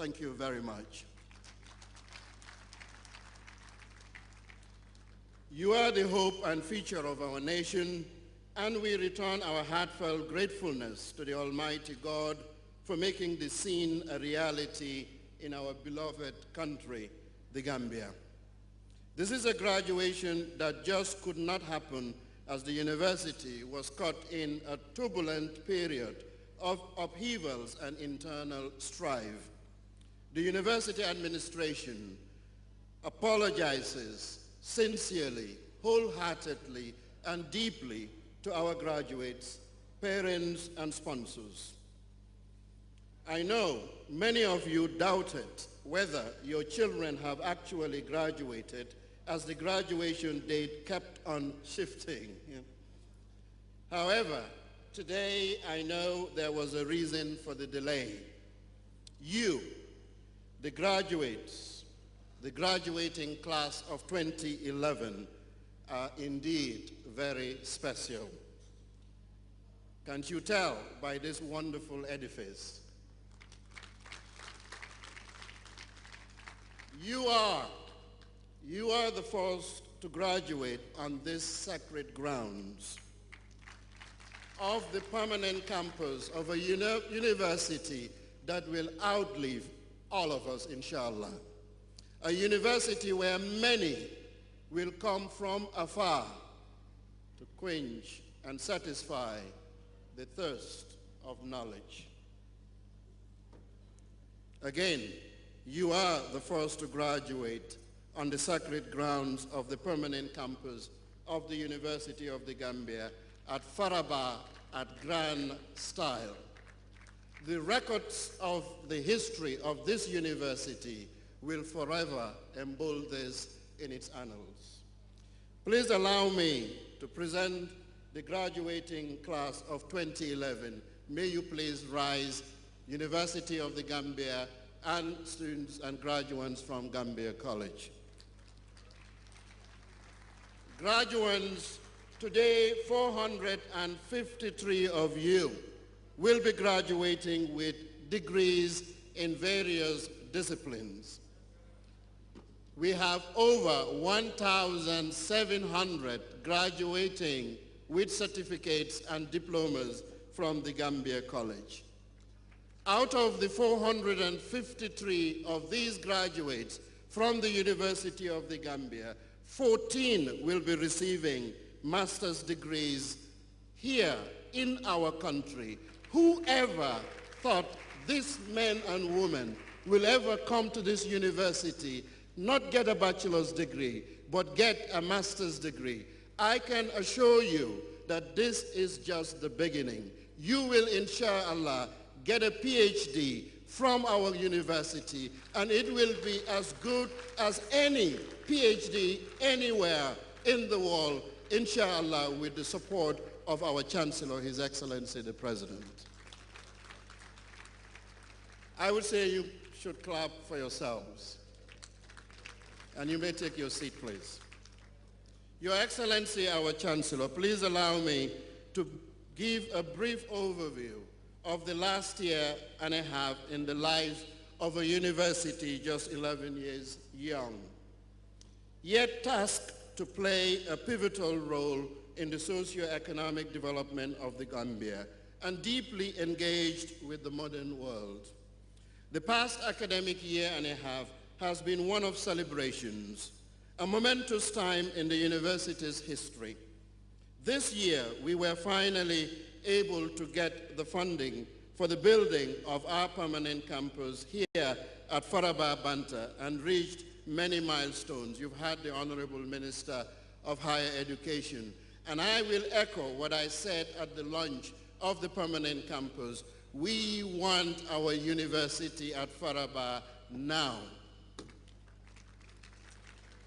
Thank you very much. You are the hope and future of our nation, and we return our heartfelt gratefulness to the Almighty God for making the scene a reality in our beloved country, the Gambia. This is a graduation that just could not happen as the university was caught in a turbulent period of upheavals and internal strife. The university administration apologizes sincerely, wholeheartedly, and deeply to our graduates, parents, and sponsors. I know many of you doubted whether your children have actually graduated as the graduation date kept on shifting. However, today I know there was a reason for the delay. You, the graduates, the graduating class of 2011 are indeed very special. Can't you tell by this wonderful edifice? You are the first to graduate on this sacred grounds of the permanent campus of a university that will outlive all of us, inshallah. A university where many will come from afar to quench and satisfy the thirst of knowledge. Again, you are the first to graduate on the sacred grounds of the permanent campus of the University of the Gambia at Faraba at grand style. The records of the history of this university will forever embolden this in its annals. Please allow me to present the graduating class of 2011. May you please rise, University of the Gambia, and students and graduates from Gambia College. Graduates, today 453 of you will be graduating with degrees in various disciplines. We have over 1,700 graduating with certificates and diplomas from the Gambia College. Out of the 453 of these graduates from the University of the Gambia, 14 will be receiving master's degrees here in our country. Whoever thought these men and women will ever come to this university, not get a bachelor's degree, but get a master's degree? I can assure you that this is just the beginning. You will, inshallah, get a PhD from our university, and it will be as good as any PhD anywhere in the world, inshallah, with the support of our Chancellor, His Excellency the President. I would say you should clap for yourselves. And you may take your seat, please. Your Excellency, our Chancellor, please allow me to give a brief overview of the last year and a half in the life of a university just 11 years young, yet tasked to play a pivotal role in the socio-economic development of the Gambia and deeply engaged with the modern world. The past academic year and a half has been one of celebrations, a momentous time in the university's history. This year, we were finally able to get the funding for the building of our permanent campus here at Faraba Banta and reached many milestones. You've had the Honorable Minister of Higher Education, and I will echo what I said at the launch of the permanent campus. We want our university at Faraba now.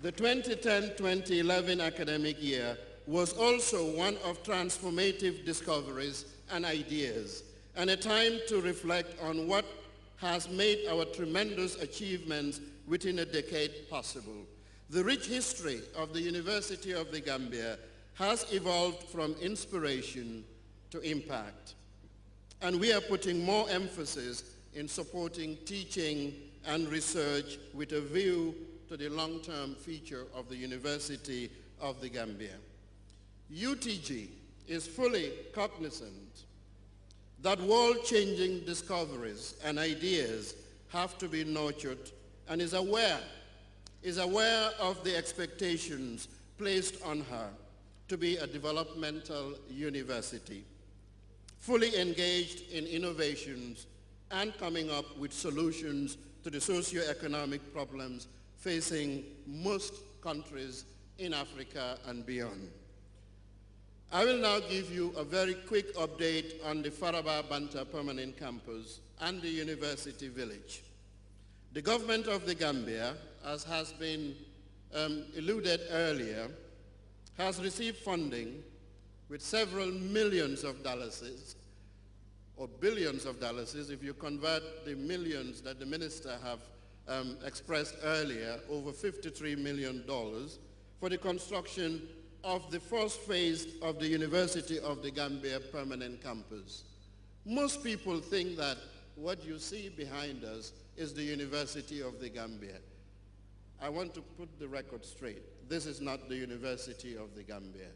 The 2010-2011 academic year was also one of transformative discoveries and ideas, and a time to reflect on what has made our tremendous achievements within a decade possible. The rich history of the University of the Gambia has evolved from inspiration to impact, and we are putting more emphasis in supporting teaching and research with a view to the long-term future of the University of the Gambia. UTG is fully cognizant that world-changing discoveries and ideas have to be nurtured and is aware of the expectations placed on her to be a developmental university, fully engaged in innovations and coming up with solutions to the socio-economic problems facing most countries in Africa and beyond. I will now give you a very quick update on the Faraba Banta Permanent Campus and the University Village. The government of the Gambia, as has been alluded earlier, has received funding with several millions of dollars, or billions of dollars, if you convert the millions that the minister have expressed earlier, over $53 million for the construction of the first phase of the University of the Gambia Permanent Campus. Most people think that what you see behind us is the University of the Gambia. I want to put the record straight. This is not the University of the Gambia.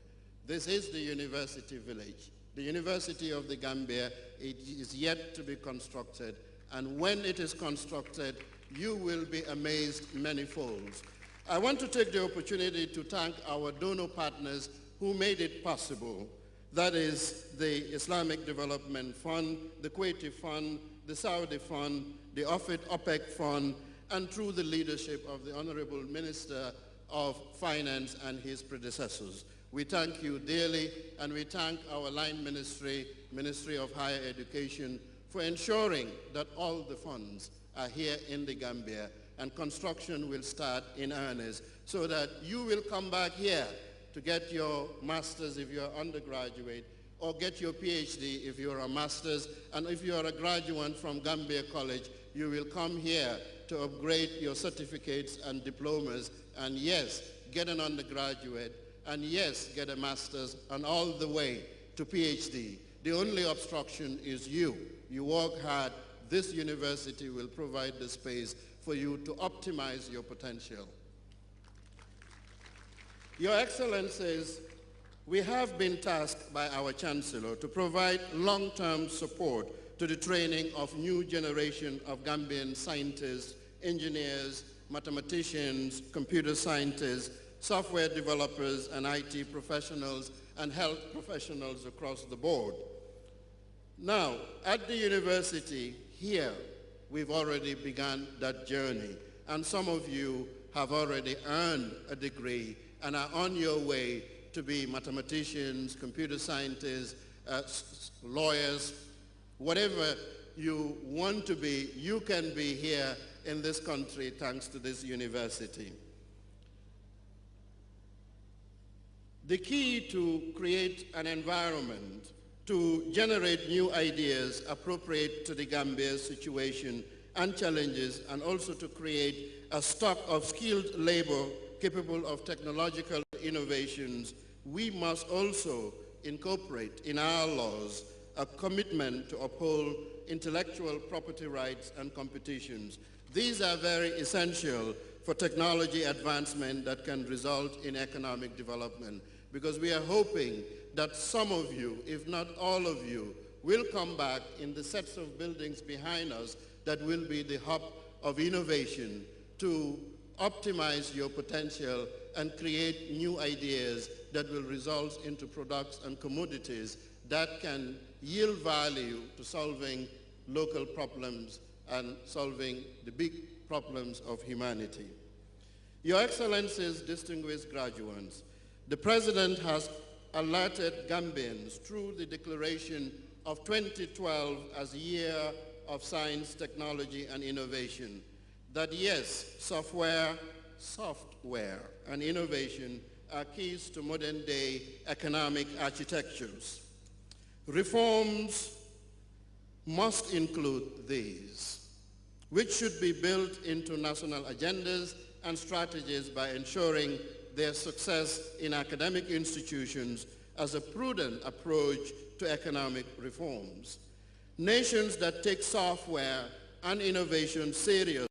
This is the University Village. The University of the Gambia, it is yet to be constructed, and when it is constructed, you will be amazed many folds. I want to take the opportunity to thank our donor partners who made it possible. That is the Islamic Development Fund, the Kuwaiti Fund, the Saudi Fund, the OPEC Fund, and through the leadership of the Honorable Minister of Finance and his predecessors. We thank you dearly, and we thank our line ministry, Ministry of Higher Education, for ensuring that all the funds are here in the Gambia, and construction will start in earnest so that you will come back here to get your master's if you're undergraduate, or get your PhD if you're a master's, and if you're a graduate from Gambia College, you will come here to upgrade your certificates and diplomas, and yes, get an undergraduate, and yes, get a master's, and all the way to PhD. The only obstruction is you. You work hard. This university will provide the space for you to optimize your potential. Your Excellencies, we have been tasked by our Chancellor to provide long-term support to the training of new generation of Gambian scientists, engineers, mathematicians, computer scientists, software developers, and IT professionals, and health professionals across the board. Now, at the university here, we've already begun that journey, and some of you have already earned a degree and are on your way to be mathematicians, computer scientists, lawyers, whatever you want to be, you can be here in this country thanks to this university. The key to create an environment to generate new ideas appropriate to the Gambia's situation and challenges, and also to create a stock of skilled labor capable of technological innovations, we must also incorporate in our laws a commitment to uphold intellectual property rights and competitions. These are very essential for technology advancement that can result in economic development, because we are hoping that some of you, if not all of you, will come back in the sets of buildings behind us that will be the hub of innovation to optimize your potential and create new ideas that will result into products and commodities that can yield value to solving local problems and solving the big problems of humanity. Your Excellencies, distinguished graduates, the President has alerted Gambians through the declaration of 2012 as a year of science, technology, and innovation that yes, software, and innovation are keys to modern-day economic architectures. Reforms must include these, which should be built into national agendas and strategies by ensuring their success in academic institutions as a prudent approach to economic reforms. Nations that take software and innovation serious.